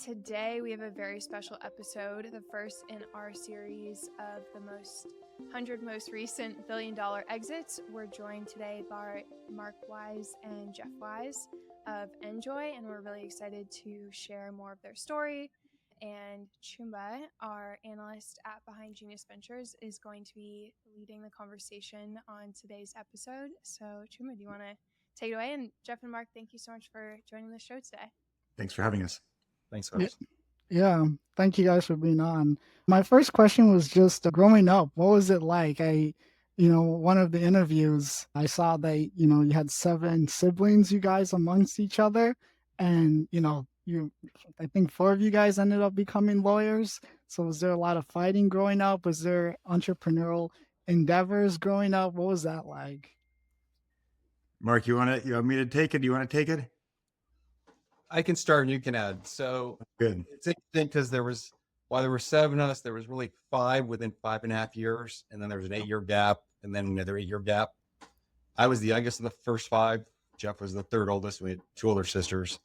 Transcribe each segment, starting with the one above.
Today we have a very special episode, the first in our series of the 100 most recent billion-dollar exits. We're joined today by Mark Weiss and Jeff Weiss of NJOY, and we're really excited to share more of their story. And Chinwuba, our analyst at Behind Genius Ventures, is going to be leading the conversation on today's episode. So Chinwuba, do you want to take it away? And Jeff and Mark, thank you so much for joining the show today. Thanks for having us. Thanks, guys. Yeah, thank you guys for being on. My first question was just growing up, what was it like? One of the interviews, I saw that, you had 7 siblings, you guys amongst each other. And, I think 4 of you guys ended up becoming lawyers. So was there a lot of fighting growing up? Was there entrepreneurial endeavors growing up? What was that like? Mark, you want me to take it? Do you want to take it? I can start and you can add. So Good. It's interesting because while there were 7 of us, there was really 5 within 5.5 years. And then there was an 8-year gap and then another 8-year gap. I was the youngest of the first 5. Jeff was the 3rd oldest. We had 2 older sisters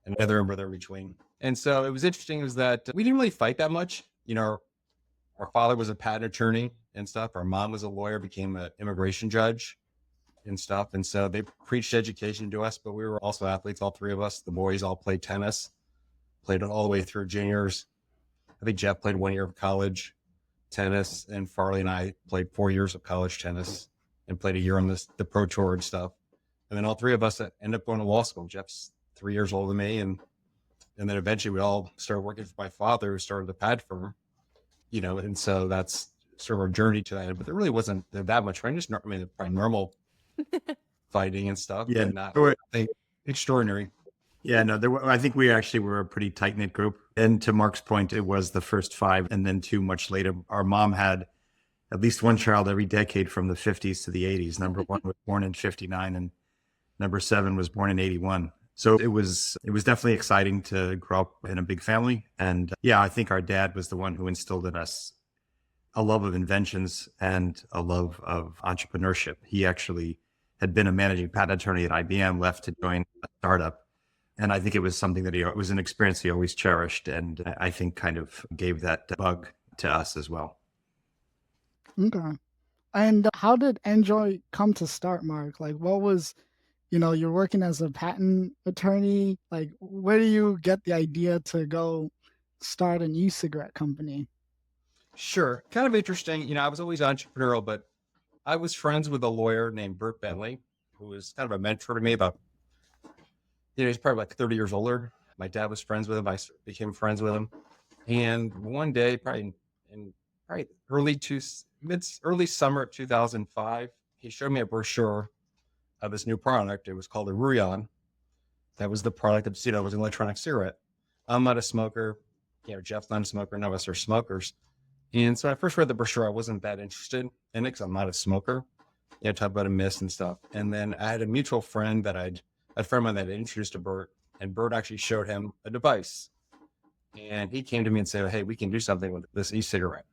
and another brother in between. And so it was interesting was that we didn't really fight that much. Our father was a patent attorney and stuff. Our mom was a lawyer, became an immigration judge and stuff. And so they preached education to us, but we were also athletes, all 3 of us. The boys all played tennis, played it all the way through juniors. I think Jeff played 1 year of college tennis, and Farley and I played 4 years of college tennis and played a year on the pro tour and stuff. And then all 3 of us ended up going to law school. Jeff's 3 years older than me. And then eventually we all started working for my father, who started the pad firm, and so that's sort of our journey to that. But there really wasn't that much, right? Probably normal fighting and stuff. Yeah, not extraordinary. Yeah, no, I think we actually were a pretty tight-knit group. And to Mark's point, it was the first 5 and then 2 much later. Our mom had at least 1 child every decade from the 50s to the 80s. Number 1 was born in 59 and number 7 was born in 81. So it was definitely exciting to grow up in a big family. And I think our dad was the one who instilled in us a love of inventions and a love of entrepreneurship. He actually had been a managing patent attorney at IBM, left to join a startup. And I think it was something that it was an experience he always cherished. And I think kind of gave that bug to us as well. Okay. And how did NJOY come to start, Mark? Like, what was, you're working as a patent attorney. Like, where do you get the idea to go start an e-cigarette company? Sure. Kind of interesting. I was always entrepreneurial, but I was friends with a lawyer named Bert Bentley, who was kind of a mentor to me he's probably like 30 years older. My dad was friends with him. I became friends with him. And one day, probably in early summer of 2005, he showed me a brochure of this new product. It was called a Ruyan. That was the product that, was an electronic cigarette. I'm not a smoker. Jeff's not a smoker. None of us are smokers. And so when I first read the brochure, I wasn't that interested in it because I'm not a smoker. Talk about a mist and stuff. And then I had a mutual friend a friend of mine that I introduced to Bert, and Bert actually showed him a device. And he came to me and said, hey, we can do something with this e-cigarette.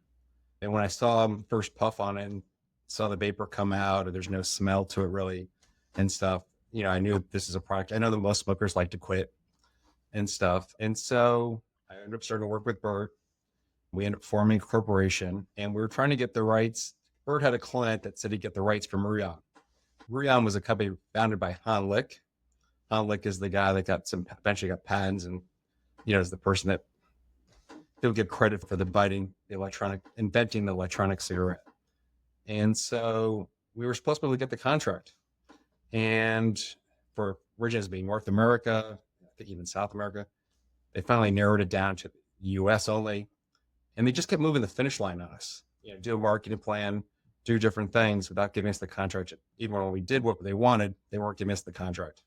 And when I saw him first puff on it and saw the vapor come out, and there's no smell to it really and stuff, I knew this is a product. I know that most smokers like to quit and stuff. And so I ended up starting to work with Bert. We ended up forming a corporation, and we were trying to get the rights. Bert had a client that said he'd get the rights for Ruyan. Ruyan was a company founded by Han Lick. Han Lick is the guy that eventually got patents, and is the person that he'll get credit for inventing the electronic cigarette. And so we were supposed to be able to get the contract, and for origins being North America, I think even South America, they finally narrowed it down to the U.S. only. And they just kept moving the finish line on us, do a marketing plan, do different things without giving us the contract. Even when we did what they wanted, they weren't giving us the contract.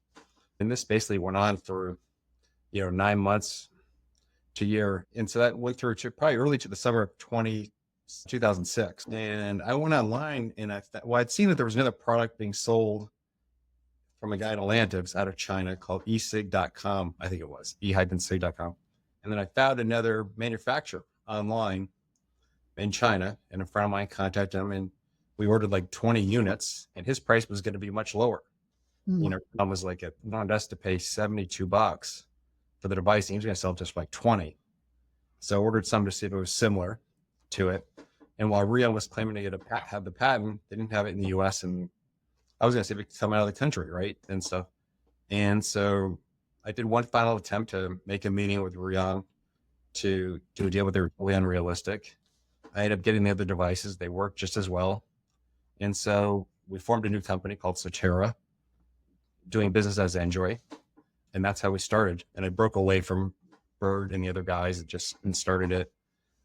And this basically went on for, 9 months to a year. And so that went through to probably early to the summer of 2006. And I went online and I'd seen that there was another product being sold from a guy in Atlanta. It was out of China called ecig.com. I think it was e-cig.com. And then I found another manufacturer online in China, and a friend of mine contacted him, and we ordered like 20 units, and his price was going to be much lower. I was like, it wanted us to pay $72 for the device. He was going to sell it just for like 20. So I ordered some to see if it was similar to it. And while Rion was claiming to have the patent, they didn't have it in the US. And I was going to see if it could come out of the country, right? And stuff. And so I did one final attempt to make a meeting with Rion to do a deal with. They were really unrealistic. I ended up getting the other devices. They worked just as well. And so we formed a new company called Sotera, doing business as NJOY. And that's how we started. And I broke away from Bird and the other guys and started it.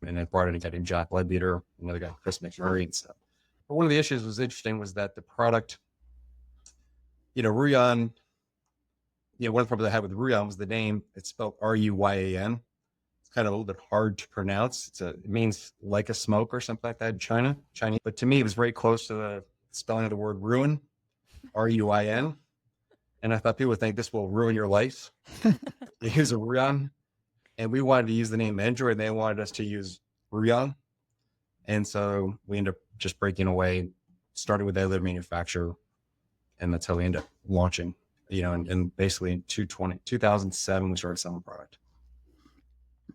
And I brought in a guy named Jack Leadbeater, another guy, Chris McMurray and stuff. But one of the issues was that the product, Ruyan, one of the problems I had with Ruyan was the name. It's spelled Ruyan. It's kind of a little bit hard to pronounce. It means like a smoke or something like that in Chinese. But to me, it was very close to the spelling of the word ruin, Ruin. And I thought people would think this will ruin your life. You use a Ruyan. And we wanted to use the name NJOY, and they wanted us to use Ruyan. And so we ended up just breaking away, started with the other manufacturer. And that's how we ended up launching, and basically in 2007, we started selling product.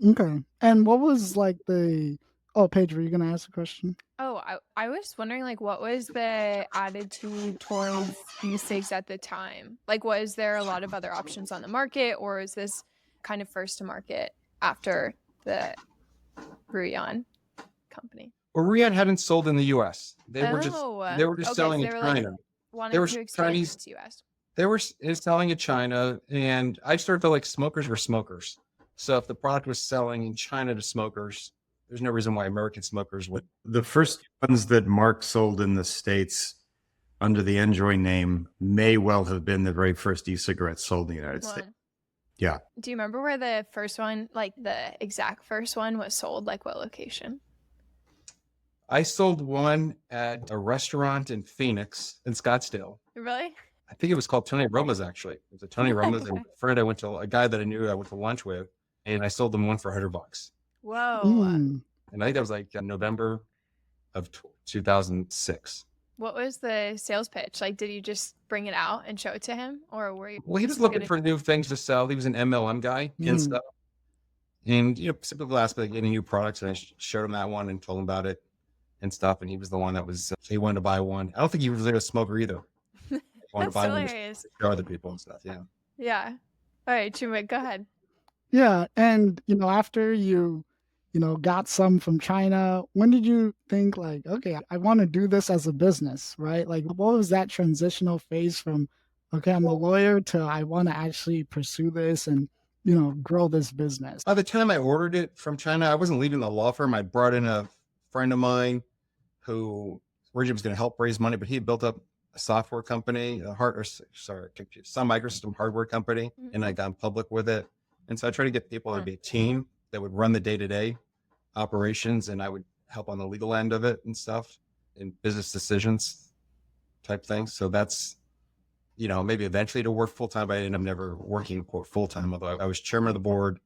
Okay. And what was like Paige, were you going to ask a question? Oh, I was wondering, like, what was the attitude towards these things at the time? Like, was there a lot of other options on the market, or is this kind of first to market after the Ruyan company? Well, Ruyan hadn't sold in the U.S. They were just selling in China. They were Chinese to US. They were selling in China, and I started to like smokers were smokers. So if the product was selling in China to smokers, there's no reason why American smokers would. The first ones that Mark sold in the States under the NJOY name may well have been the very first e-cigarettes sold in the United States. Yeah. Do you remember where the first one, like the exact first one, was sold? Like what location? I sold one at a restaurant in Phoenix, in Scottsdale. Really? I think it was called Tony Roma's, actually. It was a Tony Roma's. And a guy that I knew I went to lunch with, and I sold them one for $100. Whoa. Mm. And I think that was like November of 2006. What was the sales pitch? Like, did you just bring it out and show it to him, or were you? Well, he was looking for new things to sell. He was an MLM guy and stuff. And, some people asked me like any new products, and I showed him that one and told him about it and stuff. And he was the one that was, he wanted to buy one. I don't think he was really a smoker either. He wanted to buy one to show other people and stuff. Yeah. Yeah. All right, Chinwuba, go ahead. Yeah. And, after you got some from China, when did you think like, okay, I want to do this as a business, right? Like, what was that transitional phase from, okay, I'm a lawyer to I want to actually pursue this and, grow this business? By the time I ordered it from China, I wasn't leaving the law firm. I brought in a friend of mine who originally was going to help raise money, but he had built up a software company, some microsystem hardware company, and I got public with it. And so I tried to get people to be a team that would run the day-to-day operations, and I would help on the legal end of it and stuff, and business decisions type things. So that's, maybe eventually to work full-time, but I ended up never working full-time, although I was chairman of the board.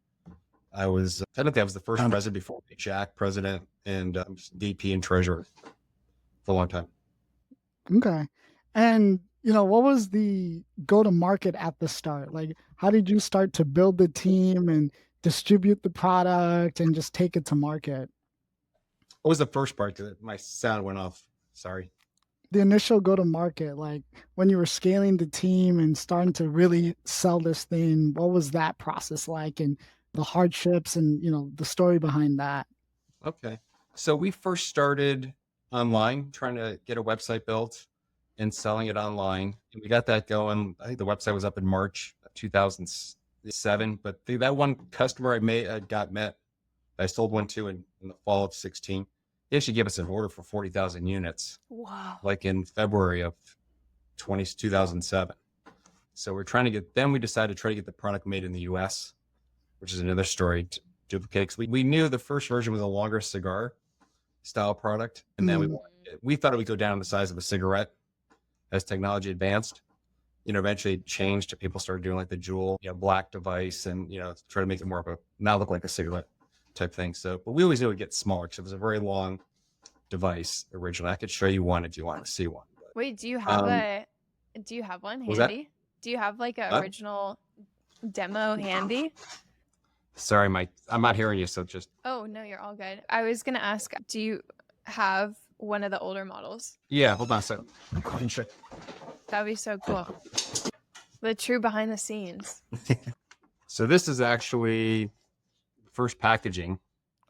I was the first president before Jack president, and DP and treasurer for a long time. Okay. And, what was the go-to-market at the start? Like, how did you start to build the team and distribute the product and just take it to market? What was the first part? My sound went off. Sorry. The initial go-to-market, like when you were scaling the team and starting to really sell this thing, what was that process like, and the hardships and, the story behind that? Okay. So we first started online, trying to get a website built and selling it online. And we got that going. I think the website was up in March of 2007, but that one customer I sold one to in the fall of 16. He actually gave us an order for 40,000 units. Wow. Like in February of 2007. So we decided to try to get the product made in the US, which is another story to duplicate. We knew the first version was a longer cigar style product. And then we thought it would go down to the size of a cigarette as technology advanced. Eventually it changed to people started doing like the Juul, black device, and, try to make it more of now look like a cigarette type thing. So, but we always knew it would get smaller because it was a very long device originally. I could show you one if you want to see one. But, wait, do you have one handy? Do you have like an original demo handy? Sorry, I'm not hearing you. So just, Oh, no, you're all good. I was going to ask, do you have one of the older models? yeah, hold on a second. That'd be so cool. The true behind the scenes. So this is actually first packaging.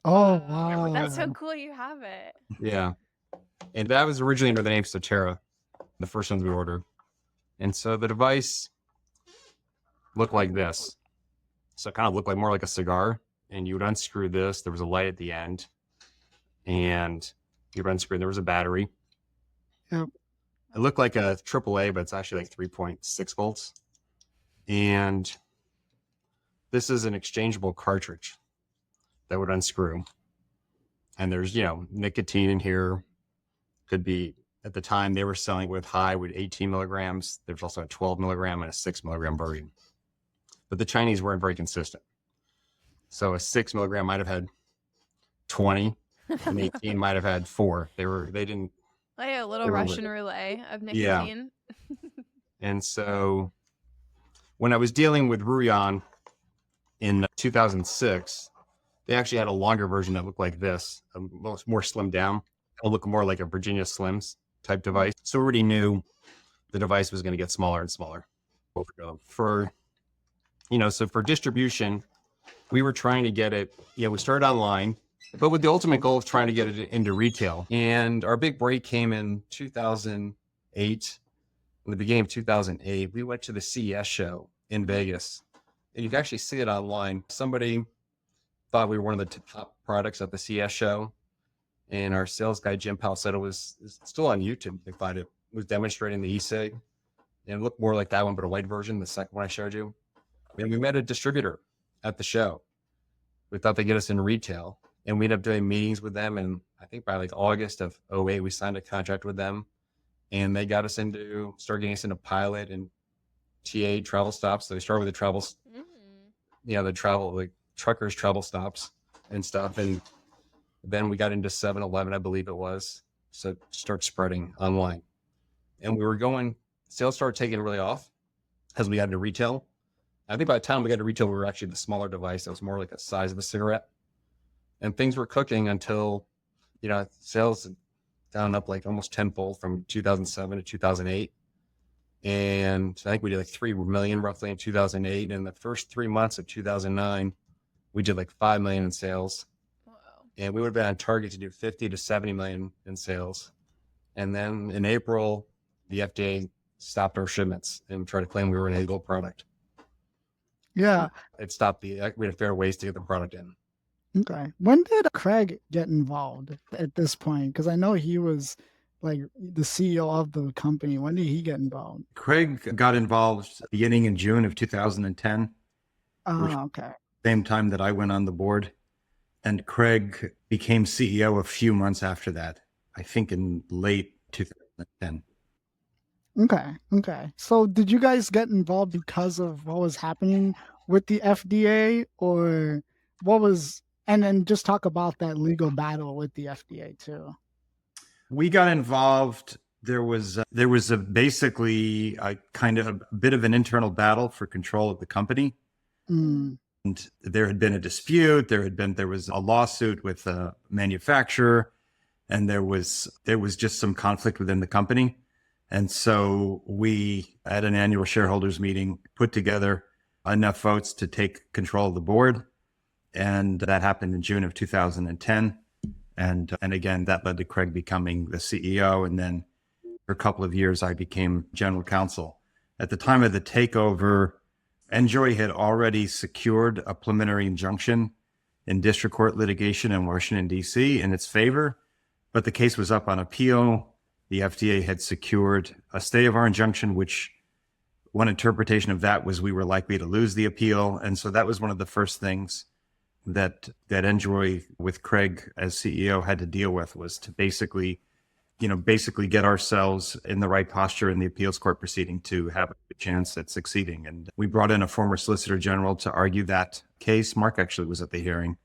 Oh, wow. That's so cool you have it. Yeah. And that was originally under the name Sotera, the first ones we ordered. And so the device looked like this. So it kind of looked like more like a cigar. And you would unscrew this. There was a light at the end. And you would unscrew, there was a battery. Yep. It looked like a AAA, but it's actually like 3.6 volts. And this is an exchangeable cartridge that would unscrew. And there's, nicotine in here. Could be, at the time they were selling with 18 milligrams. There's also a 12 milligram and a 6 milligram version. But the Chinese weren't very consistent. So a 6 milligram might have had 20, and 18 might have had 4. They didn't. Like a little Russian roulette of nicotine. Yeah. And so when I was dealing with Ruyan in 2006, they actually had a longer version that looked like this, a little more slimmed down. It'll look more like a Virginia Slims type device. So we already knew the device was going to get smaller and smaller. For distribution, we were trying to get it, we started online, but with the ultimate goal of trying to get it into retail. And our big break came in 2008. In the beginning of 2008, we went to the CES show in Vegas. And you can actually see it online. Somebody thought we were one of the top products at the CES show. And our sales guy, Jim Powell, said it's still on YouTube. They find it was demonstrating the e-cig. And it looked more like that one, but a white version, the second one I showed you. And we met a distributor at the show. We thought they'd get us in retail. And we ended up doing meetings with them. And I think by like August of 2008, we signed a contract with them. And they got us started getting us into pilot and TA travel stops. So they started with the travels, like truckers travel stops and stuff. And then we got into 7-Eleven, I believe it was. So start spreading online. And sales started taking really off as we got into retail. I think by the time we got to retail, we were actually the smaller device. That was more like the size of a cigarette. And things were cooking until, sales had gone up like almost tenfold from 2007 to 2008. And I think we did like 3 million roughly in 2008. And the first 3 months of 2009, we did like 5 million in sales. Wow. And we would have been on target to do 50 to 70 million in sales. And then in April, the FDA stopped our shipments and tried to claim we were an illegal product. Yeah. It stopped we had a fair ways to get the product in. Okay. When did Craig get involved at this point? Because I know he was like the CEO of the company. When did he get involved? Craig got involved beginning in June of 2010. Okay. Same time that I went on the board. And Craig became CEO a few months after that, I think in late 2010. Okay. So did you guys get involved because of what was happening with the FDA, or what was, and then just talk about that legal battle with the FDA too? We got involved. There was basically a kind of a bit of an internal battle for control of the company. Mm. And there had been a dispute. There was a lawsuit with a manufacturer, and there was just some conflict within the company. And so we, at an annual shareholders meeting, put together enough votes to take control of the board. And that happened in June of 2010. And again, that led to Craig becoming the CEO. And then for a couple of years, I became general counsel. At the time of the takeover, NJOY had already secured a preliminary injunction in district court litigation in Washington, D.C. in its favor, but the case was up on appeal. The FDA had secured a stay of our injunction, which one interpretation of that was we were likely to lose the appeal. And so that was one of the first things that NJOY with Craig as CEO had to deal with, was to basically get ourselves in the right posture in the appeals court proceeding to have a chance at succeeding. And we brought in a former solicitor general to argue that case. Mark actually was at the hearing,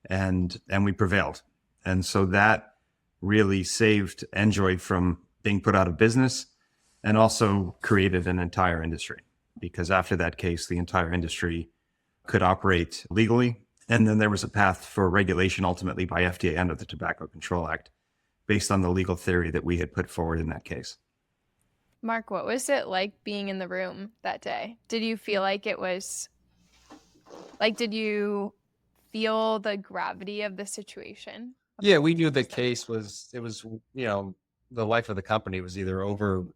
and we prevailed. And so that really saved NJOY from being put out of business, and also created an entire industry, because after that case, the entire industry could operate legally. And then there was a path for regulation ultimately by FDA under the Tobacco Control Act based on the legal theory that we had put forward in that case. Mark, what was it like being in the room that day? Did you feel like it was like, did you feel the gravity of the situation? Yeah, we knew the case was, it was, you know, the life of the company was either over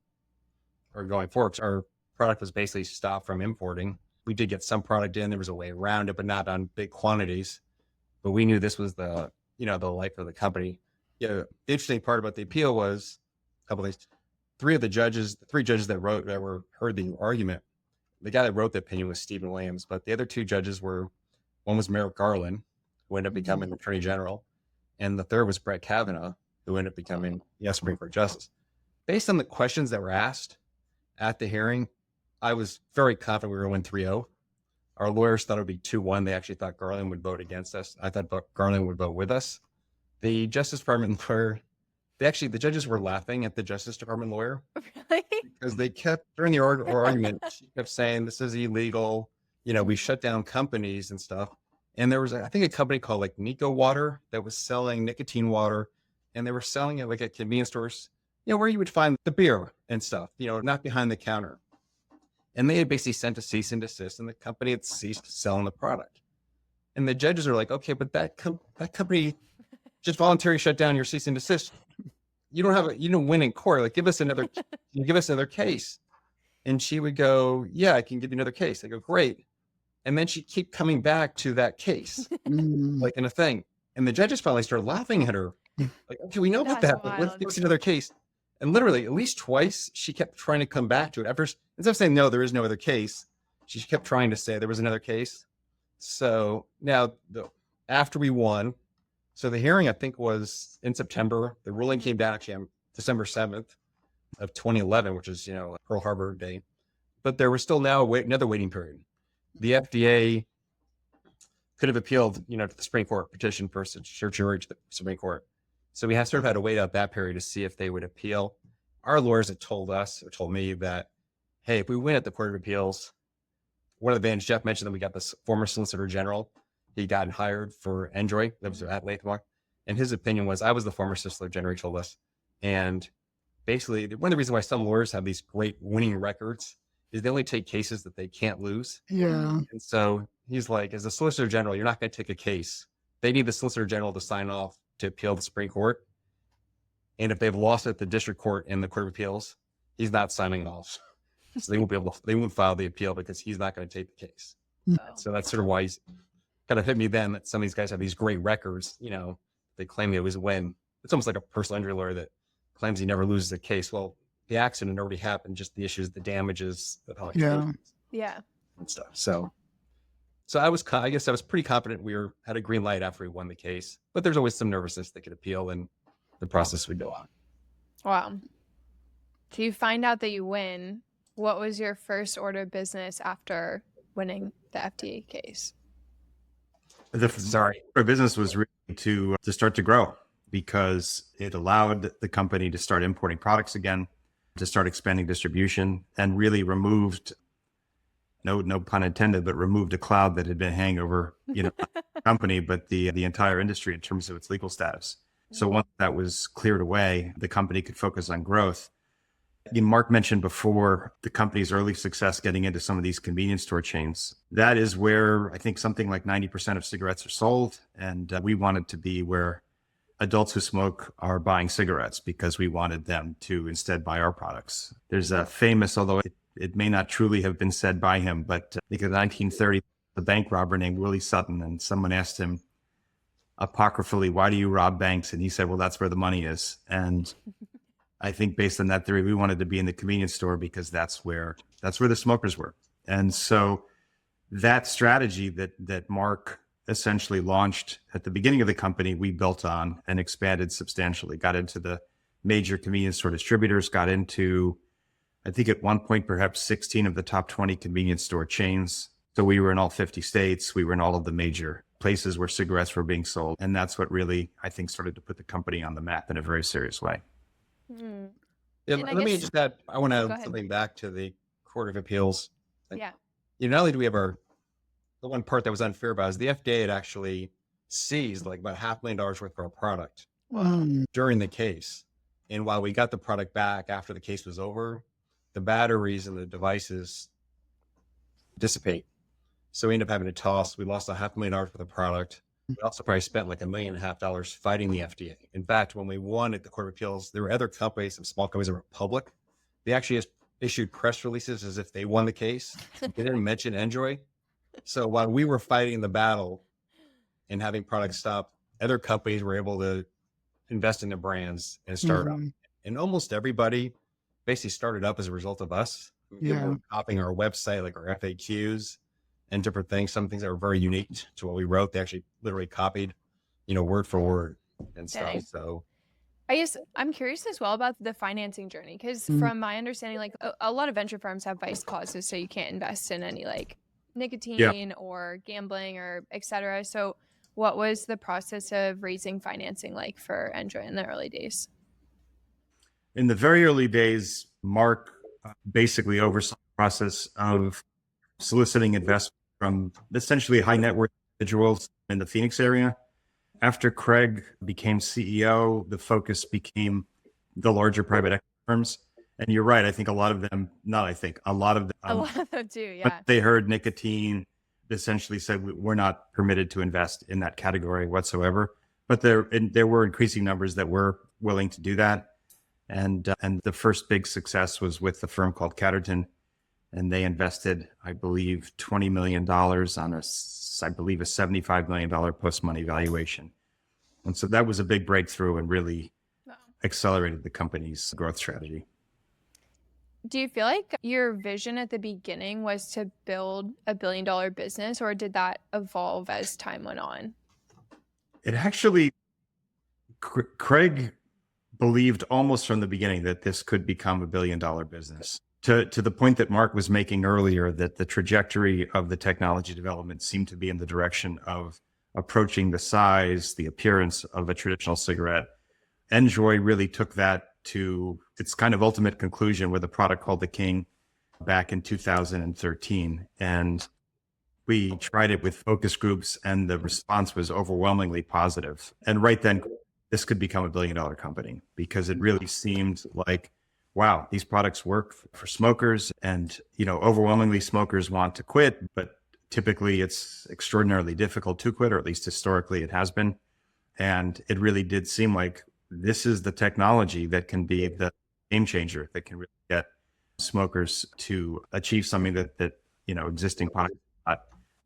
or going forward. Our product was basically stopped from importing. We did get some product in, there was a way around it, but not on big quantities. But we knew this was the, you know, the life of the company. Yeah, the interesting part about the appeal was a couple of things. Three judges that heard the argument, the guy that wrote the opinion was Stephen Williams, but the other two judges were, one was Merrick Garland, who ended up becoming Attorney General, and the third was Brett Kavanaugh, who ended up becoming Supreme Court Justice. Based on the questions that were asked at the hearing, I was very confident we were going to win 3-0. Our lawyers thought it would be 2-1. They actually thought Garland would vote against us. I thought Garland would vote with us. The Justice Department lawyer, the judges were laughing at the Justice Department lawyer. Really? Because they kept, during the argument, she kept saying, this is illegal. You know, we shut down companies and stuff. And there was, I think, a company called like Nico Water that was selling nicotine water. And they were selling it like at convenience stores, you know, where you would find the beer and stuff, you know, not behind the counter. And they had basically sent a cease and desist, and the company had ceased selling the product. And the judges are like, okay, but that company just voluntarily shut down your cease and desist. You don't win in court. Like, give us another case. And she would go, yeah, I can give you another case. I go, great. And then she'd keep coming back to that case, like in a thing. And the judges finally started laughing at her. Like, okay, we know about that, but let's give us another case. And literally, at least twice, she kept trying to come back to it. At first, instead of saying, no, there is no other case, she kept trying to say there was another case. So now, after we won, so the hearing, I think, was in September. The ruling came down actually on December 7th of 2011, which is, you know, Pearl Harbor Day. But there was still now another waiting period. The FDA could have appealed, you know, to the Supreme Court, petition for certiorari to the Supreme Court. So we had to wait out that period to see if they would appeal. Our lawyers had told me that, hey, if we win at the Court of Appeals, one of the advantages, Jeff mentioned that we got this former Solicitor General. He got hired for NJOY, that was at Latham. And his opinion was, I was the former Solicitor General, he told us. And basically, one of the reasons why some lawyers have these great winning records is they only take cases that they can't lose. Yeah. And so he's like, as a Solicitor General, you're not going to take a case. They need the Solicitor General to sign off to appeal the Supreme Court. And if they've lost at the District Court and the Court of Appeals, he's not signing off. So they won't file the appeal because he's not going to take the case. So that's sort of why he's kind of hit me then that some of these guys have these great records, you know, they claim they always win. It's almost like a personal injury lawyer that claims he never loses a case. Well, the accident already happened, just the issues, the damages, Yeah. and stuff. So I guess I was pretty confident we had a green light after we won the case, but there's always some nervousness that could appeal and the process would go on. Wow. So you find out that you win. What was your first order of business after winning the FDA case? Our business was really to start to grow because it allowed the company to start importing products again, to start expanding distribution, and really removed, no pun intended, but removed a cloud that had been hanging over, you know, the company, but the entire industry in terms of its legal status. So once that was cleared away, the company could focus on growth. Mark mentioned before the company's early success getting into some of these convenience store chains. That is where I think something like 90% of cigarettes are sold. And we wanted to be where adults who smoke are buying cigarettes because we wanted them to instead buy our products. There's a famous, although it may not truly have been said by him, but I think in 1930, the bank robber named Willie Sutton, and someone asked him apocryphally, why do you rob banks? And he said, well, that's where the money is. And I think based on that theory, we wanted to be in the convenience store because that's where the smokers were. And so that strategy that Mark essentially launched at the beginning of the company, we built on and expanded substantially, got into the major convenience store distributors, got into, I think at one point, perhaps 16 of the top 20 convenience store chains. So we were in all 50 states. We were in all of the major places where cigarettes were being sold. And that's what really, I think, started to put the company on the map in a very serious way. Yeah, let me just add, I want to add something back to the Court of Appeals thing. Yeah. You know, not only do we have the one part that was unfair about it is the FDA had actually seized like about $500,000 worth of our product during the case. And while we got the product back after the case was over, the batteries and the devices dissipate. So we ended up having to toss. We lost $500,000 worth of the product. We also probably spent like $1.5 million fighting the FDA. In fact, when we won at the Court of Appeals, there were other companies, some small companies that were public. They actually just issued press releases as if they won the case. They didn't mention NJOY. So while we were fighting the battle and having products stop, other companies were able to invest in the brands and start up. And almost everybody basically started up as a result of us. People were copying our website, like our FAQs and different things. Some things that were very unique to what we wrote. They actually literally copied, word for word and stuff. Dang. So I guess I'm curious as well about the financing journey, because from my understanding, like a lot of venture firms have Weiss clauses, so you can't invest in any like nicotine or gambling or etc. So what was the process of raising financing like for NJOY in the early days? In the very early days, Mark basically oversaw the process of soliciting investment from essentially high net worth individuals in the Phoenix area. After Craig became CEO, the focus became the larger private equity firms. And you're right. I think a lot of them, a lot of them do. Yeah. They heard nicotine, essentially said, we're not permitted to invest in that category whatsoever. But there were increasing numbers that were willing to do that. And the first big success was with the firm called Catterton. And they invested, I believe, $20 million on a $75 million post-money valuation. And so that was a big breakthrough and really accelerated the company's growth strategy. Do you feel like your vision at the beginning was to build $1 billion business, or did that evolve as time went on? It actually, Craig believed almost from the beginning that this could become $1 billion business. To the point that Mark was making earlier, that the trajectory of the technology development seemed to be in the direction of approaching the size, the appearance of a traditional cigarette. NJOY really took that to its kind of ultimate conclusion with a product called the King back in 2013. And we tried it with focus groups and the response was overwhelmingly positive. And right then, this could become $1 billion company, because it really seemed like, wow, these products work for smokers, and, overwhelmingly smokers want to quit, but typically it's extraordinarily difficult to quit, or at least historically it has been. And it really did seem like this is the technology that can be the game changer, that can really get smokers to achieve something that existing products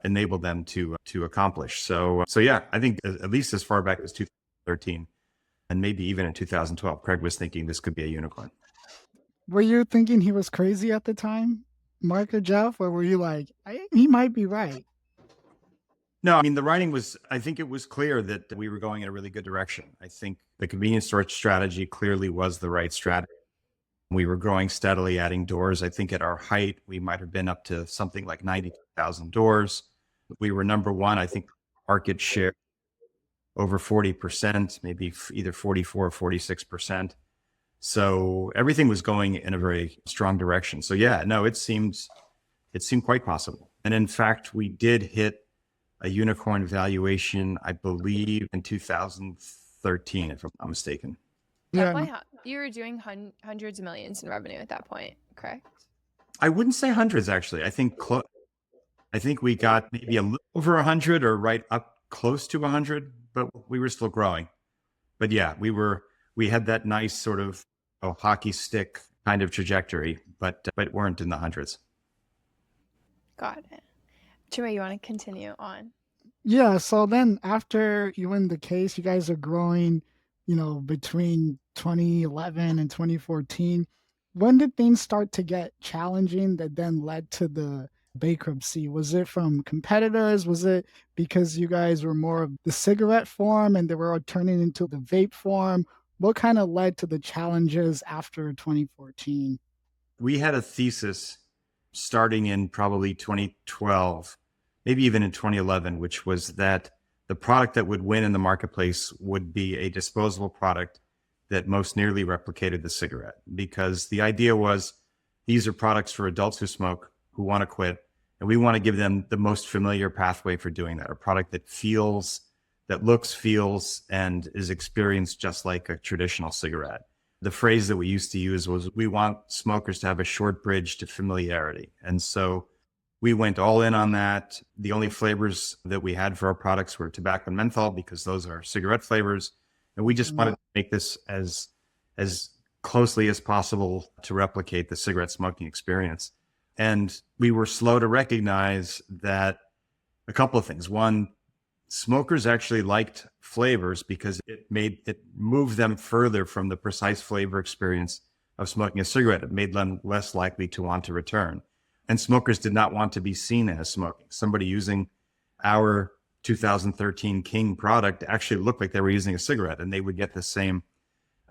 enable them to accomplish. So yeah, I think at least as far back as 2013, and maybe even in 2012, Craig was thinking this could be a unicorn. Were you thinking he was crazy at the time, Mark or Jeff, or were you like, he might be right? No, I mean, I think it was clear that we were going in a really good direction. I think the convenience store strategy clearly was the right strategy. We were growing steadily, adding doors. I think at our height, we might have been up to something like 92,000 doors. We were number one, I think, market share over 40%, maybe either 44 or 46%. So everything was going in a very strong direction. So yeah, no, it seemed quite possible. And in fact, we did hit a unicorn valuation, I believe, in 2013, if I'm not mistaken. Yeah. You were doing hundreds of millions in revenue at that point, correct? I wouldn't say hundreds, actually. I think we got maybe a little over 100 or right up close to 100, but we were still growing. But yeah, we had that nice sort of hockey stick kind of trajectory, but weren't in the hundreds. Got it. Chinwuba, you want to continue on? Yeah. So then after you win the case, you guys are growing, between 2011 and 2014. When did things start to get challenging that then led to the bankruptcy? Was it from competitors? Was it because you guys were more of the cigarette form and they were all turning into the vape form? What kind of led to the challenges after 2014? We had a thesis starting in probably 2012, maybe even in 2011, which was that the product that would win in the marketplace would be a disposable product that most nearly replicated the cigarette. Because the idea was these are products for adults who smoke, who want to quit, And we want to give them the most familiar pathway for doing that, a product that looks, feels, and is experienced just like a traditional cigarette. The phrase that we used to use was, we want smokers to have a short bridge to familiarity. And so we went all in on that. The only flavors that we had for our products were tobacco and menthol, because those are cigarette flavors. And we just wanted to make this as closely as possible to replicate the cigarette smoking experience. And we were slow to recognize that a couple of things. One, smokers actually liked flavors because it moved them further from the precise flavor experience of smoking a cigarette. It made them less likely to want to return. And smokers did not want to be seen as smoking. Somebody using our 2013 King product actually looked like they were using a cigarette, and they would get the same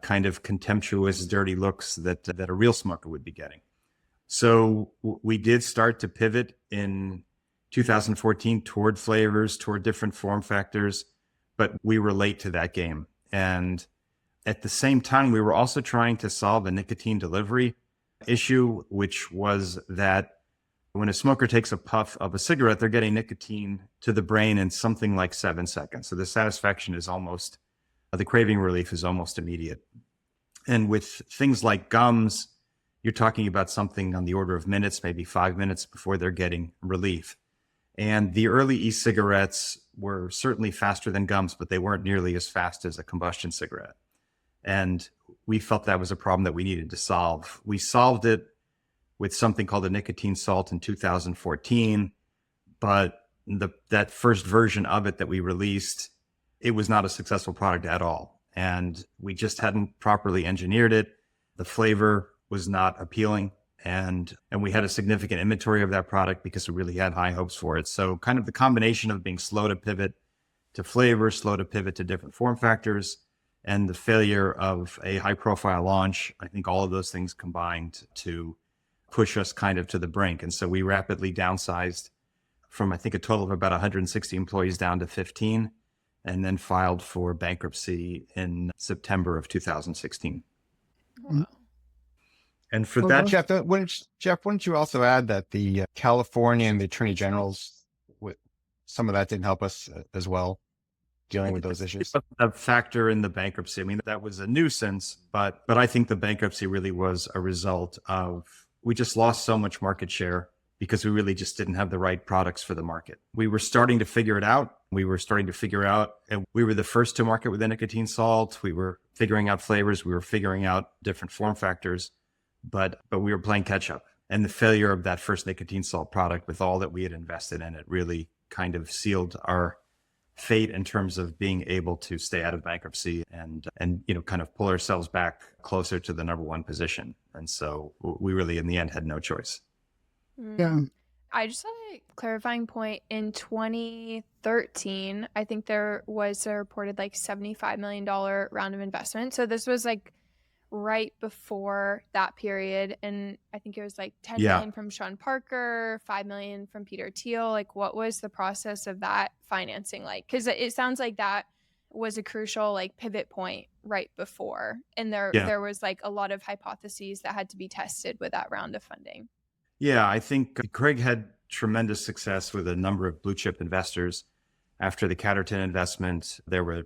kind of contemptuous, dirty looks that a real smoker would be getting. So we did start to pivot in 2014 toward flavors, toward different form factors, but we were late to that game. And at the same time, we were also trying to solve a nicotine delivery issue, which was that when a smoker takes a puff of a cigarette, they're getting nicotine to the brain in something like 7 seconds. So the satisfaction is the craving relief is almost immediate. And with things like gums, you're talking about something on the order of minutes, maybe 5 minutes before they're getting relief. And the early e-cigarettes were certainly faster than gums, but they weren't nearly as fast as a combustion cigarette. And we felt that was a problem that we needed to solve. We solved it with something called a nicotine salt in 2014, but that first version of it that we released, it was not a successful product at all. And we just hadn't properly engineered it. The flavor was not appealing. And we had a significant inventory of that product because we really had high hopes for it. So kind of the combination of being slow to pivot to flavor, slow to pivot to different form factors, and the failure of a high profile launch, I think all of those things combined to push us kind of to the brink. And so we rapidly downsized from, I think, a total of about 160 employees down to 15, and then filed for bankruptcy in September of 2016. Wow. And for that, Jeff, wouldn't you also add that the California and the Attorney General's, some of that didn't help us as well, dealing with those issues? A factor in the bankruptcy. I mean, that was a nuisance, but I think the bankruptcy really was a result of, we just lost so much market share because we really just didn't have the right products for the market. We were starting to figure it out. And we were the first to market with the nicotine salt. We were figuring out flavors. We were figuring out different form factors, but we were playing catch up. And the failure of that first nicotine salt product, with all that we had invested in it, really kind of sealed our fate in terms of being able to stay out of bankruptcy and kind of pull ourselves back closer to the number one position. And so we really, in the end, had no choice. Yeah. I just had a clarifying point. In 2013, I think there was a reported like $75 million round of investment. So this was like right before that period. And I think it was like 10 million from Sean Parker, 5 million from Peter Thiel. Like, what was the process of that financing like? Because it sounds like that was a crucial like pivot point right before. And there was like a lot of hypotheses that had to be tested with that round of funding. Yeah, I think Craig had tremendous success with a number of blue chip investors. After the Catterton investment, there were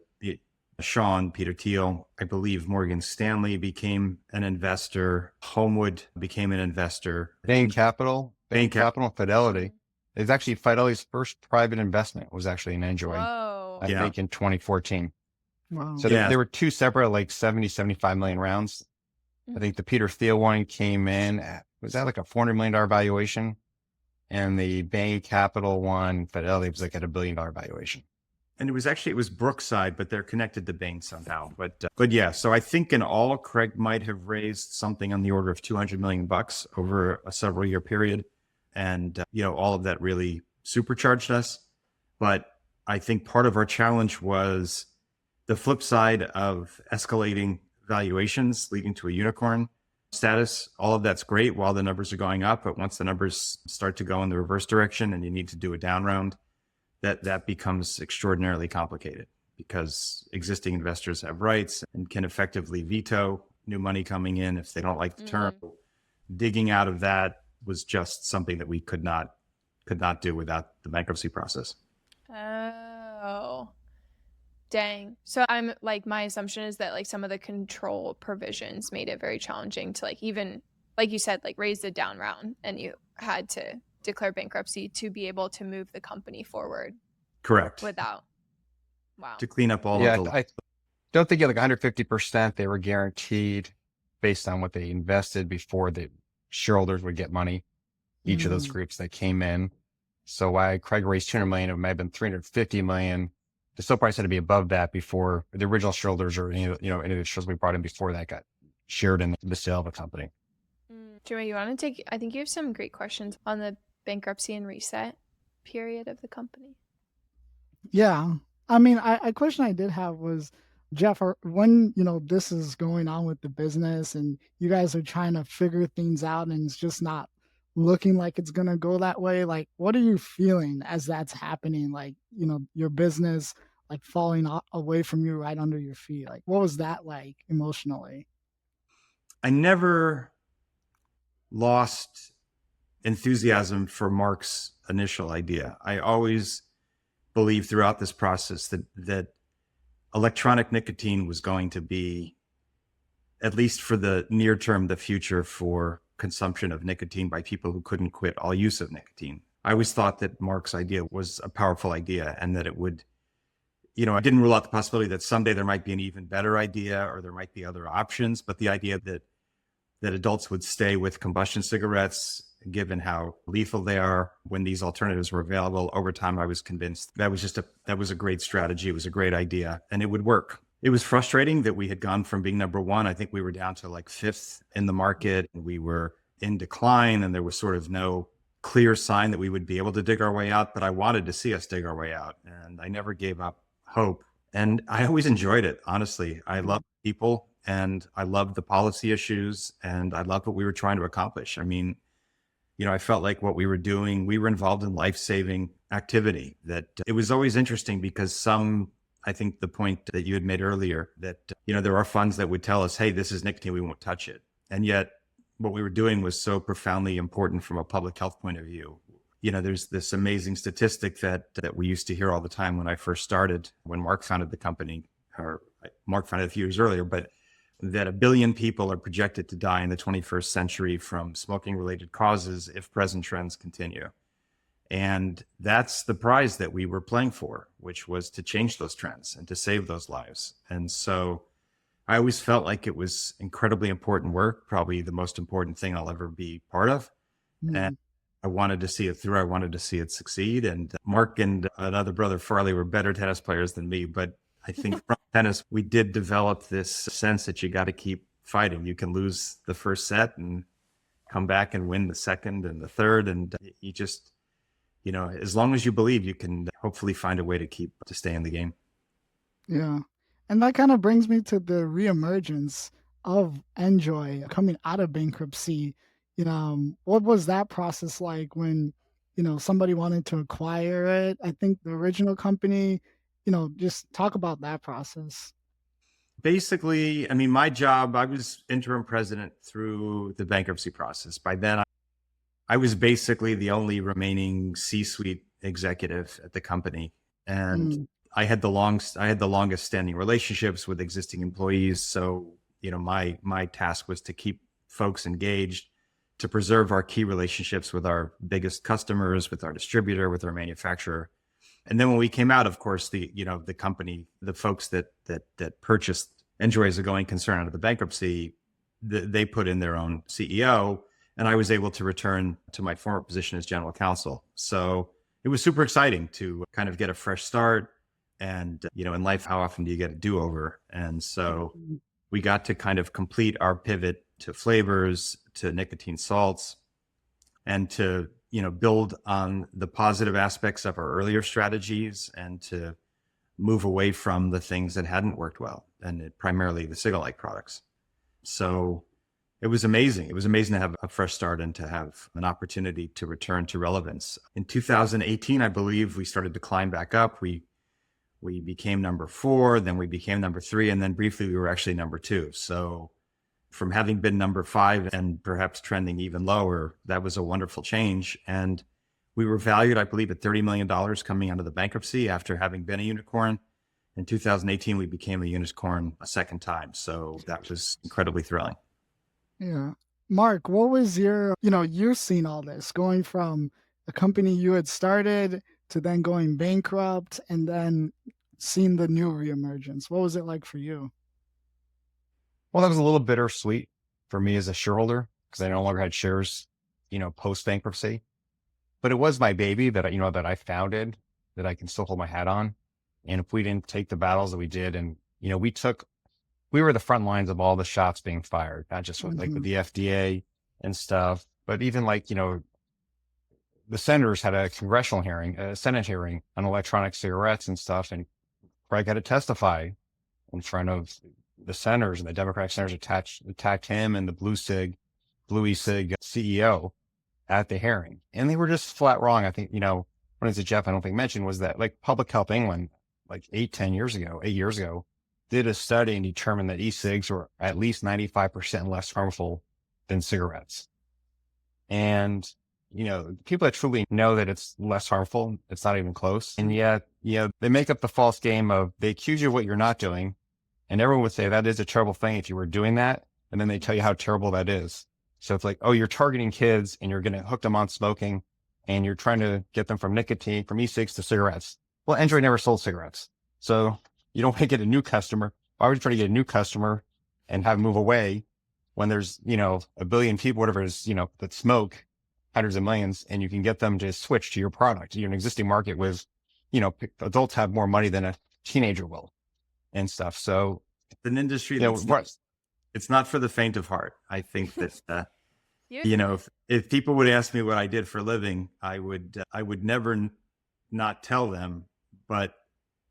Sean, Peter Thiel, I believe Morgan Stanley became an investor. Homewood became an investor. Bain Capital, and Fidelity. It's actually Fidelity's first private investment was actually in NJOY. Whoa. I think in 2014. Wow. So there were two separate, like 70, 75 million rounds. I think the Peter Thiel one came in at, was that like a $400 million valuation? And the Bain Capital one, Fidelity, was like at $1 billion valuation. And it was Brookside, but they're connected to Bain somehow. But yeah, so I think in all, Craig might have raised something on the order of $200 million over a several year period. And, all of that really supercharged us. But I think part of our challenge was the flip side of escalating valuations leading to a unicorn status. All of that's great while the numbers are going up. But once the numbers start to go in the reverse direction and you need to do a down round, that becomes extraordinarily complicated because existing investors have rights and can effectively veto new money coming in if they don't like the term. Digging out of that was just something that we could not could not do without the bankruptcy process. Oh, dang. So I'm like, my assumption is that like some of the control provisions made it very challenging to like, even like you said, like raise the down round, and you had to declare bankruptcy to be able to move the company forward. Correct. Without. Wow. To clean up all Yeah, of the... I don't think at like 150% they were guaranteed based on what they invested before the shareholders would get money. Each of those groups that came in. So why Craig raised 200 million, it might have been 350 million. The still price had to be above that before the original shareholders or any of the shareholders we brought in before that got shared in the sale of the company. Joey, you want to take, I think you have some great questions on the bankruptcy and reset period of the company. Yeah. I mean, a question I did have was, Jeff, when, this is going on with the business and you guys are trying to figure things out and it's just not looking like it's going to go that way, like, what are you feeling as that's happening? Like, your business, like falling away from you right under your feet. Like, what was that like emotionally? I never lost enthusiasm for Mark's initial idea. I always believed throughout this process that electronic nicotine was going to be, at least for the near term, the future for consumption of nicotine by people who couldn't quit all use of nicotine. I always thought that Mark's idea was a powerful idea and that it would, I didn't rule out the possibility that someday there might be an even better idea or there might be other options, but the idea that adults would stay with combustion cigarettes, given how lethal they are, when these alternatives were available over time, I was convinced that was a great strategy. It was a great idea and it would work. It was frustrating that we had gone from being number one. I think we were down to like fifth in the market. We were in decline and there was sort of no clear sign that we would be able to dig our way out, but I wanted to see us dig our way out and I never gave up hope. And I always enjoyed it. Honestly, I love people and I loved the policy issues and I loved what we were trying to accomplish. I mean, I felt like what we were doing, we were involved in life-saving activity. That it was always interesting because I think the point that you had made earlier that, there are funds that would tell us, hey, this is nicotine, we won't touch it. And yet what we were doing was so profoundly important from a public health point of view. There's this amazing statistic that we used to hear all the time when I first started, when Mark founded the company, or Mark founded it a few years earlier, but that 1 billion people are projected to die in the 21st century from smoking-related causes if present trends continue. And that's the prize that we were playing for, which was to change those trends and to save those lives. And so I always felt like it was incredibly important work, probably the most important thing I'll ever be part of. And I wanted to see it through. I wanted to see it succeed. And Mark and another brother, Farley, were better tennis players than me, but I think from tennis, we did develop this sense that you got to keep fighting. You can lose the first set and come back and win the second and the third. And you just, as long as you believe, you can hopefully find a way to stay in the game. Yeah. And that kind of brings me to the reemergence of NJOY coming out of bankruptcy. What was that process like when, somebody wanted to acquire it? I think the original company, just talk about that process. Basically, I mean, my job, I was interim president through the bankruptcy process. By then, I was basically the only remaining C-suite executive at the company. And I had the longest standing relationships with existing employees. So, my task was to keep folks engaged, to preserve our key relationships with our biggest customers, with our distributor, with our manufacturer. And then when we came out, of course, the company, the folks that purchased NJOY as a going concern out of the bankruptcy, they put in their own CEO, and I was able to return to my former position as general counsel. So it was super exciting to kind of get a fresh start. And, in life, how often do you get a do-over? And so we got to kind of complete our pivot to flavors, to nicotine salts, and to build on the positive aspects of our earlier strategies and to move away from the things that hadn't worked well, and primarily the cigarette-like products. So it was amazing. It was amazing to have a fresh start and to have an opportunity to return to relevance. In 2018, I believe we started to climb back up. We became number 4, then we became number 3, and then briefly we were actually number 2. So from having been number 5 and perhaps trending even lower, that was a wonderful change. And We were valued, I believe, at $30 million coming out of the bankruptcy after having been a unicorn. In 2018, we became a unicorn a second time. So that was incredibly thrilling. Yeah. Mark, what was your, you've seen all this going from a company you had started to then going bankrupt and then seeing the new reemergence. What was it like for you? Well, that was a little bittersweet for me as a shareholder because I no longer had shares, post bankruptcy. But it was my baby that that I founded, that I can still hold my hat on. And if we didn't take the battles that we did, and we were the front lines of all the shots being fired, not just with with the FDA and stuff, but even the senators had a congressional hearing, a Senate hearing on electronic cigarettes and stuff, and Craig had to testify in front of the senators, and the Democratic senators attacked him and the Blue e-cig CEO at the hearing. And they were just flat wrong. I think, one of the Jeff, I don't think mentioned was that Public Health England, 8 years ago, did a study and determined that e-cigs were at least 95% less harmful than cigarettes. And, people that truly know that it's less harmful, it's not even close. And yet, they make up the false game of, they accuse you of what you're not doing. And everyone would say that is a terrible thing if you were doing that. And then they tell you how terrible that is. So it's oh, you're targeting kids and you're going to hook them on smoking and you're trying to get them from nicotine, from e-cigs to cigarettes. Well, NJOY never sold cigarettes. So you don't want to get a new customer. Why would you try to get a new customer and have them move away when there's, a billion people, whatever it is, that smoke hundreds of millions, and you can get them to switch to your product? You're an existing market with, adults have more money than a teenager will and stuff. So it's an industry that's it's not for the faint of heart. I think that, if people would ask me what I did for a living, I would never not tell them, but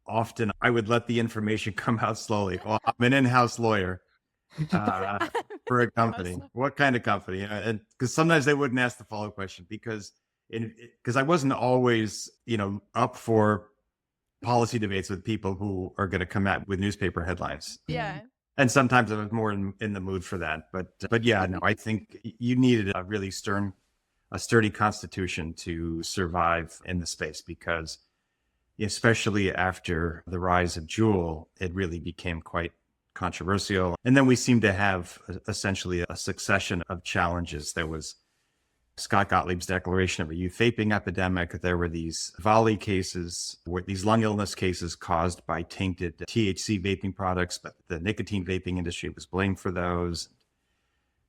often I would let the information come out slowly. Well, I'm an in-house lawyer for a company. Awesome. What kind of company? And because sometimes they wouldn't ask the follow-up question because I wasn't always, up for policy debates with people who are going to come out with newspaper headlines. Yeah. And sometimes I was more in the mood for that. But yeah, no, I think you needed a really sturdy constitution to survive in the space, because especially after the rise of JOY, it really became quite controversial. And then we seem to have essentially a succession of challenges. There was Scott Gottlieb's declaration of a youth vaping epidemic. There were these volley cases, these lung illness cases caused by tainted THC vaping products, but the nicotine vaping industry was blamed for those.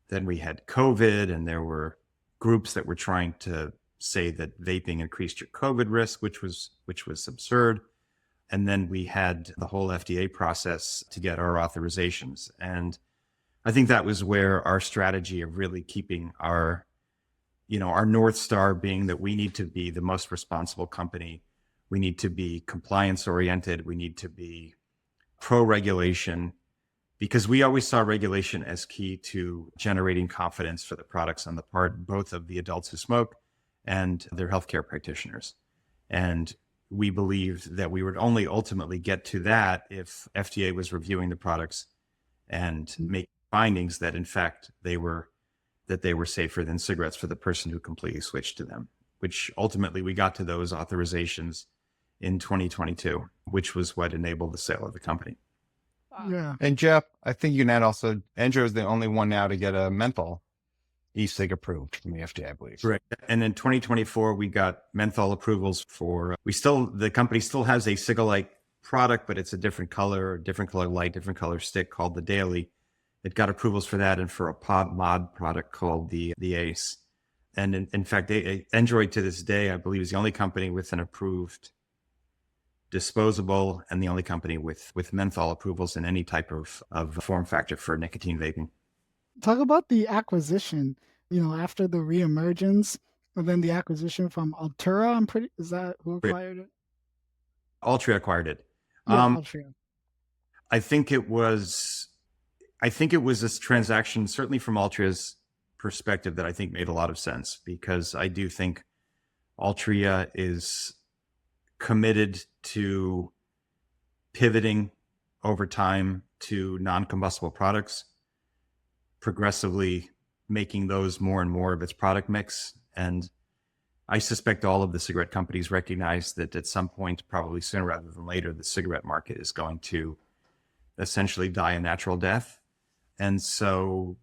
Then we had COVID, and there were groups that were trying to say that vaping increased your COVID risk, which was absurd. And then we had the whole FDA process to get our authorizations. And I think that was where our strategy of really keeping our North Star being that we need to be the most responsible company. We need to be compliance oriented. We need to be pro-regulation, because we always saw regulation as key to generating confidence for the products on the part both of the adults who smoke and their healthcare practitioners. And we believed that we would only ultimately get to that if FDA was reviewing the products and making findings that in fact they were safer than cigarettes for the person who completely switched to them, which ultimately we got to those authorizations in 2022, which was what enabled the sale of the company. Wow. Yeah. And Jeff, I think you can add also, NJOY is the only one now to get a menthol e-cig approved from the FDA, I believe. Correct. And in 2024, we got menthol approvals for, the company still has a cig-alike product, but it's a different color light, different color stick called the Daily. It got approvals for that and for a pod mod product called the Ace. And in fact, NJOY to this day, I believe, is the only company with an approved disposable and the only company with menthol approvals in any type of form factor for nicotine vaping. Talk about the acquisition, after the reemergence, and then the acquisition from Altria. Is that who acquired it? Altria acquired it. Yeah, Altria. I think it was this transaction, certainly from Altria's perspective, that I think made a lot of sense, because I do think Altria is committed to pivoting over time to non-combustible products, progressively making those more and more of its product mix. And I suspect all of the cigarette companies recognize that at some point, probably sooner rather than later, the cigarette market is going to essentially die a natural death. And so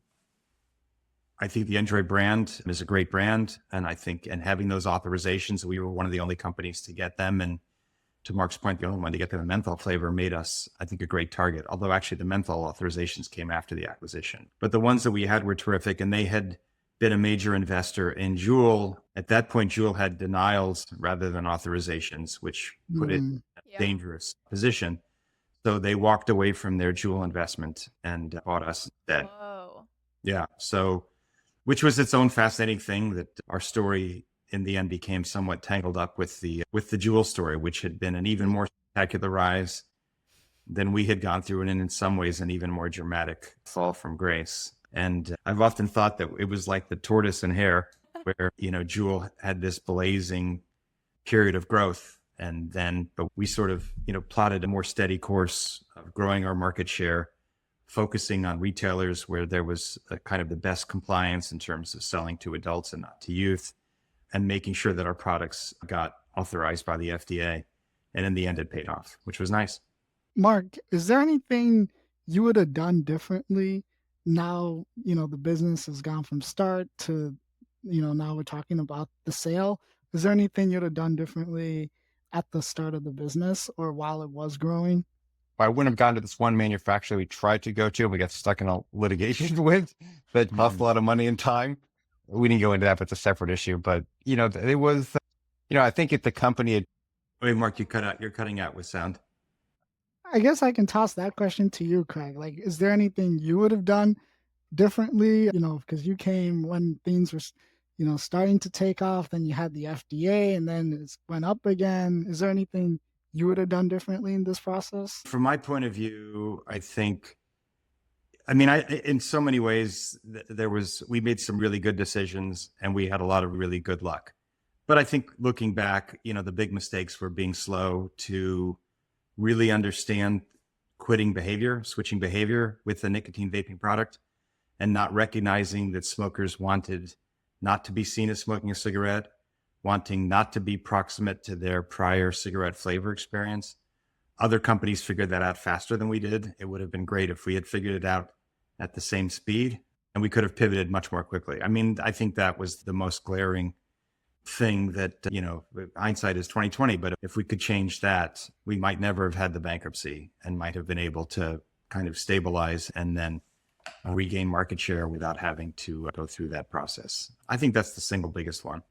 I think the NJOY brand is a great brand. And I think, and having those authorizations, we were one of the only companies to get them. And to Mark's point, the only one to get the menthol flavor made us, I think, a great target. Although actually the menthol authorizations came after the acquisition. But the ones that we had were terrific, and they had been a major investor in JUUL. At that point, JUUL had denials rather than authorizations, which put it in a dangerous position. So they walked away from their JUUL investment and bought us instead. Whoa. Yeah. So, which was its own fascinating thing, that our story in the end became somewhat tangled up with the JUUL story, which had been an even more spectacular rise than we had gone through, and in some ways an even more dramatic fall from grace. And I've often thought that it was like the tortoise and hare, where, JUUL had this blazing period of growth. And then, but we sort of, plotted a more steady course of growing our market share, focusing on retailers where there was a kind of the best compliance in terms of selling to adults and not to youth, and making sure that our products got authorized by the FDA. And in the end, it paid off, which was nice. Mark, is there anything you would have done differently now, the business has gone from start to, now we're talking about the sale? Is there anything you'd have done differently at the start of the business or while it was growing? I wouldn't have gone to this one manufacturer we tried to go to and we got stuck in a litigation with that cost a lot of money and time. We didn't go into that, but it's a separate issue. But, it was, I think if the company had... Wait, Mark, you're cutting out with sound. I guess I can toss that question to you, Craig. Like, is there anything you would have done differently? Because you came when things were, starting to take off, then you had the FDA and then it went up again. Is there anything you would have done differently in this process? From my point of view, I think, in so many ways, we made some really good decisions and we had a lot of really good luck. But I think looking back, the big mistakes were being slow to really understand switching behavior with the nicotine vaping product, and not recognizing that smokers wanted not to be seen as smoking a cigarette, wanting not to be proximate to their prior cigarette flavor experience. Other companies figured that out faster than we did. It would have been great if we had figured it out at the same speed, and we could have pivoted much more quickly. I think that was the most glaring thing that, hindsight is 2020, but if we could change that, we might never have had the bankruptcy and might have been able to kind of stabilize and then regain market share without having to go through that process. I think that's the single biggest one.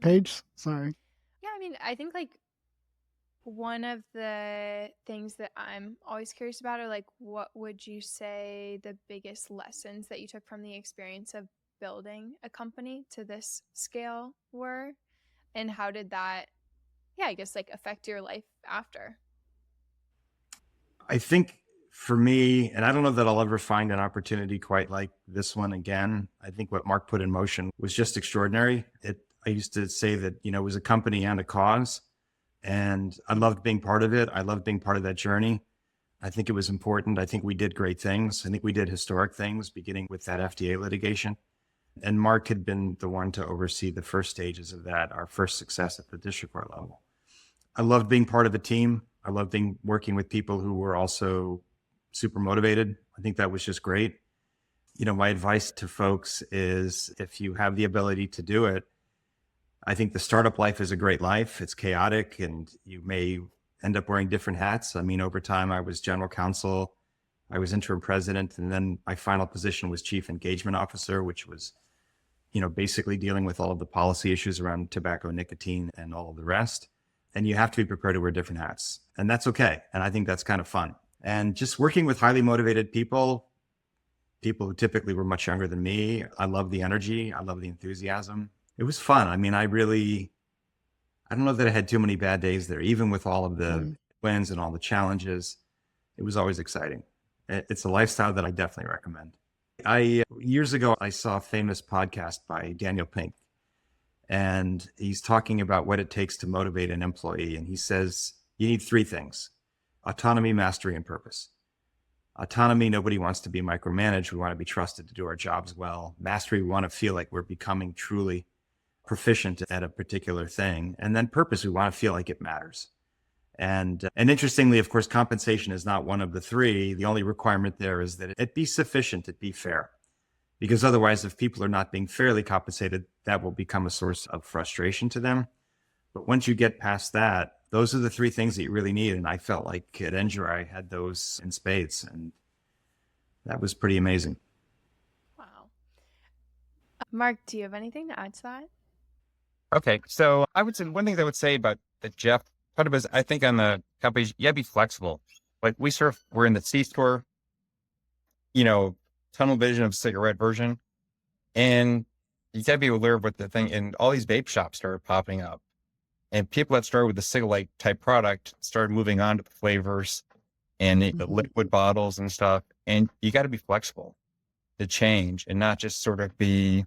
Paige, sorry. Yeah, I think one of the things that I'm always curious about are what would you say the biggest lessons that you took from the experience of building a company to this scale were, and how did that, affect your life after? I think for me, and I don't know that I'll ever find an opportunity quite like this one again. I think what Mark put in motion was just extraordinary. I used to say that, it was a company and a cause, and I loved being part of it. I loved being part of that journey. I think it was important. I think we did great things. I think we did historic things, beginning with that FDA litigation. And Mark had been the one to oversee the first stages of that, our first success at the district court level. I loved being part of a team. I loved working with people who were also super motivated. I think that was just great. My advice to folks is, if you have the ability to do it, I think the startup life is a great life. It's chaotic and you may end up wearing different hats. Over time, I was general counsel, I was interim president, and then my final position was chief engagement officer, which was, basically dealing with all of the policy issues around tobacco, nicotine, and all of the rest. And you have to be prepared to wear different hats, and that's okay. And I think that's kind of fun. And just working with highly motivated people who typically were much younger than me. I love the energy. I love the enthusiasm. It was fun. I don't know that I had too many bad days there, even with all of the wins and all the challenges. It was always exciting. It's a lifestyle that I definitely recommend. Years ago, I saw a famous podcast by Daniel Pink, and he's talking about what it takes to motivate an employee. And he says, you need three things: autonomy, mastery, and purpose. Autonomy, nobody wants to be micromanaged. We want to be trusted to do our jobs well. Mastery, we want to feel like we're becoming truly proficient at a particular thing. And then purpose, we want to feel like it matters. And interestingly, of course, compensation is not one of the three. The only requirement there is that it be sufficient, it be fair. Because otherwise, if people are not being fairly compensated, that will become a source of frustration to them. But once you get past that, those are the three things that you really need. And I felt like at NJOY, I had those in spades. And that was pretty amazing. Wow. Mark, do you have anything to add to that? Okay. So I would say one thing I would say about the Jeff part of it is, I think on the companies, you gotta be flexible. Like we're in the C-store, tunnel vision of cigarette version. And you gotta be aware of what the thing, and all these vape shops started popping up. And people that started with the cigarette type product started moving on to the flavors and the liquid bottles and stuff. And you got to be flexible to change and not just sort of be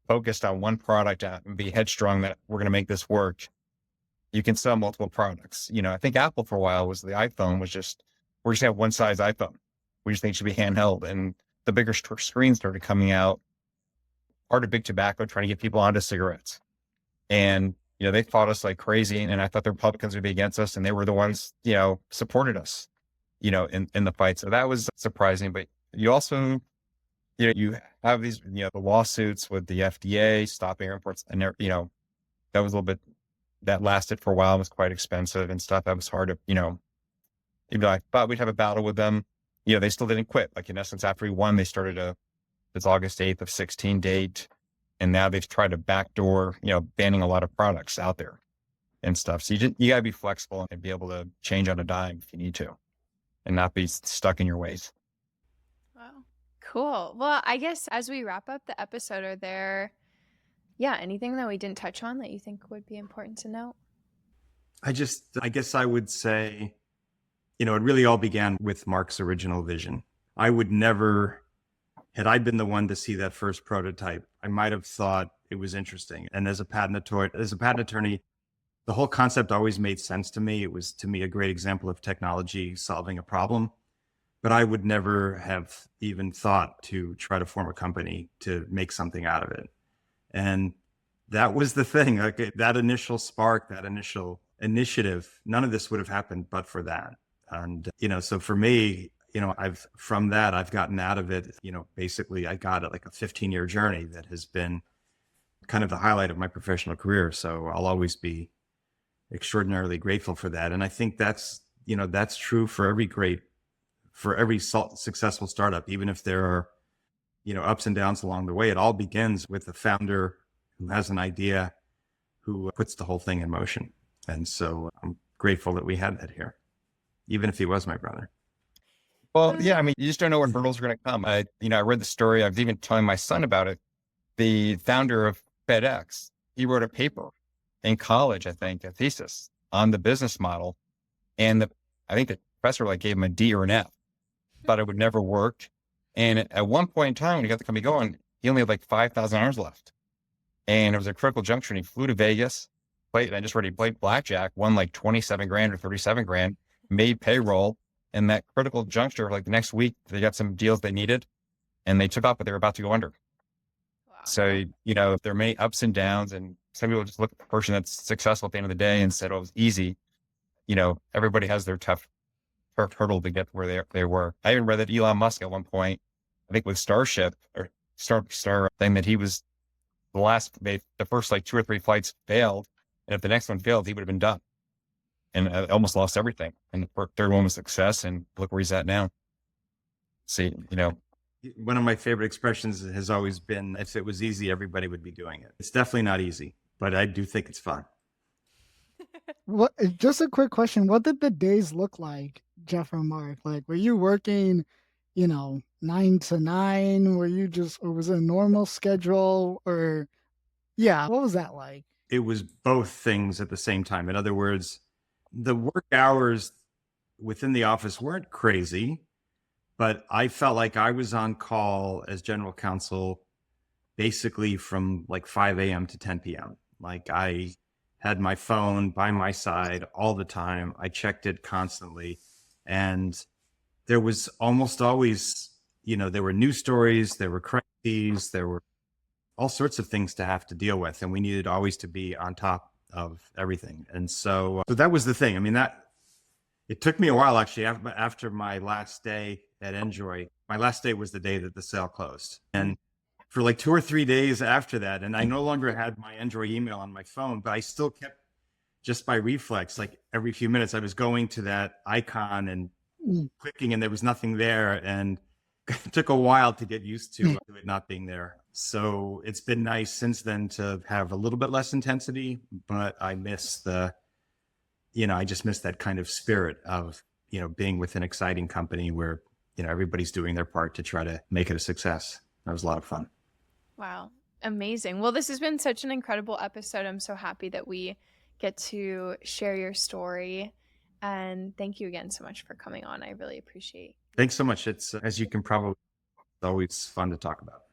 focused on one product and be headstrong that we're going to make this work. You can sell multiple products. I think Apple for a while was the iPhone was just, we're just gonna have one size iPhone. We just think it should be handheld. And the bigger screens started coming out. Part of big tobacco trying to get people onto cigarettes. And they fought us like crazy, and I thought the Republicans would be against us, and they were the ones, supported us, in the fight. So that was surprising. But you also, you have these, the lawsuits with the FDA stopping imports, and that was a little bit, that lasted for a while. It was quite expensive and stuff. That was hard to, even though I thought we'd have a battle with them, they still didn't quit. Like in essence, after we won, they started this August 8th of 16 date. And now they've tried to backdoor, banning a lot of products out there and stuff. So you gotta be flexible and be able to change on a dime if you need to and not be stuck in your ways. Wow. Cool. Well, I guess as we wrap up the episode, are there, anything that we didn't touch on that you think would be important to note? I guess I would say, it really all began with Mark's original vision. I would never, had I been the one to see that first prototype, I might have thought it was interesting. And as a patent attorney, the whole concept always made sense to me. It was, to me, a great example of technology solving a problem. But I would never have even thought to try to form a company to make something out of it. And that was the thing, like that initial spark, that initial initiative, none of this would have happened but for that. And, so for me, I've gotten out of it, basically I got it like a 15-year journey that has been kind of the highlight of my professional career. So I'll always be extraordinarily grateful for that. And I think that's true for every successful startup, even if there are, ups and downs along the way. It all begins with the founder who has an idea, who puts the whole thing in motion. And so I'm grateful that we had that here, even if he was my brother. Well, yeah, you just don't know what hurdles are going to come. I read the story. I was even telling my son about it. The founder of FedEx, he wrote a paper in college, I think, a thesis on the business model. And I think the professor gave him a D or an F, thought it would never work. And at one point in time, when he got the company going, he only had 5,000 hours left. And it was a critical juncture. And he flew to Vegas, he played blackjack, won 27 grand or 37 grand, made payroll. And that critical juncture, the next week, they got some deals they needed and they took off, but they were about to go under. Wow. So, if there are many ups and downs, and some people just look at the person that's successful at the end of the day and said, oh, it was easy. Everybody has their tough hurdle to get where they were. I even read that Elon Musk at one point, I think with Starship or Star thing, that he was the first 2 or 3 flights failed. And if the next one failed, he would have been done. And I almost lost everything. And the third one was success. And look where he's at now. See, one of my favorite expressions has always been, if it was easy, everybody would be doing it. It's definitely not easy, but I do think it's fun. Just a quick question. What did the days look like, Jeff or Mark? Were you working, 9 to 9? Or was it a normal schedule? Or, what was that like? It was both things at the same time. In other words, the work hours within the office weren't crazy, but I felt like I was on call as general counsel basically from 5 a.m. to 10 p.m. I had my phone by my side all the time. I checked it constantly. And there was almost always, there were news stories, there were crises, there were all sorts of things to have to deal with, and we needed always to be on top of everything. And so that was the thing. I mean, it took me a while, actually, after my last day at NJOY. My last day was the day that the sale closed. And for like 2 or 3 days after that, and I no longer had my NJOY email on my phone, but I still kept, just by reflex, like every few minutes, I was going to that icon and clicking, and there was nothing there. And it took a while to get used to it not being there. So it's been nice since then to have a little bit less intensity, but I miss I just miss that kind of spirit of, being with an exciting company where, everybody's doing their part to try to make it a success. That was a lot of fun. Wow. Amazing. Well, this has been such an incredible episode. I'm so happy that we get to share your story. And thank you again so much for coming on. I really appreciate it. Thanks so much. It's, as you can probably, it's always fun to talk about.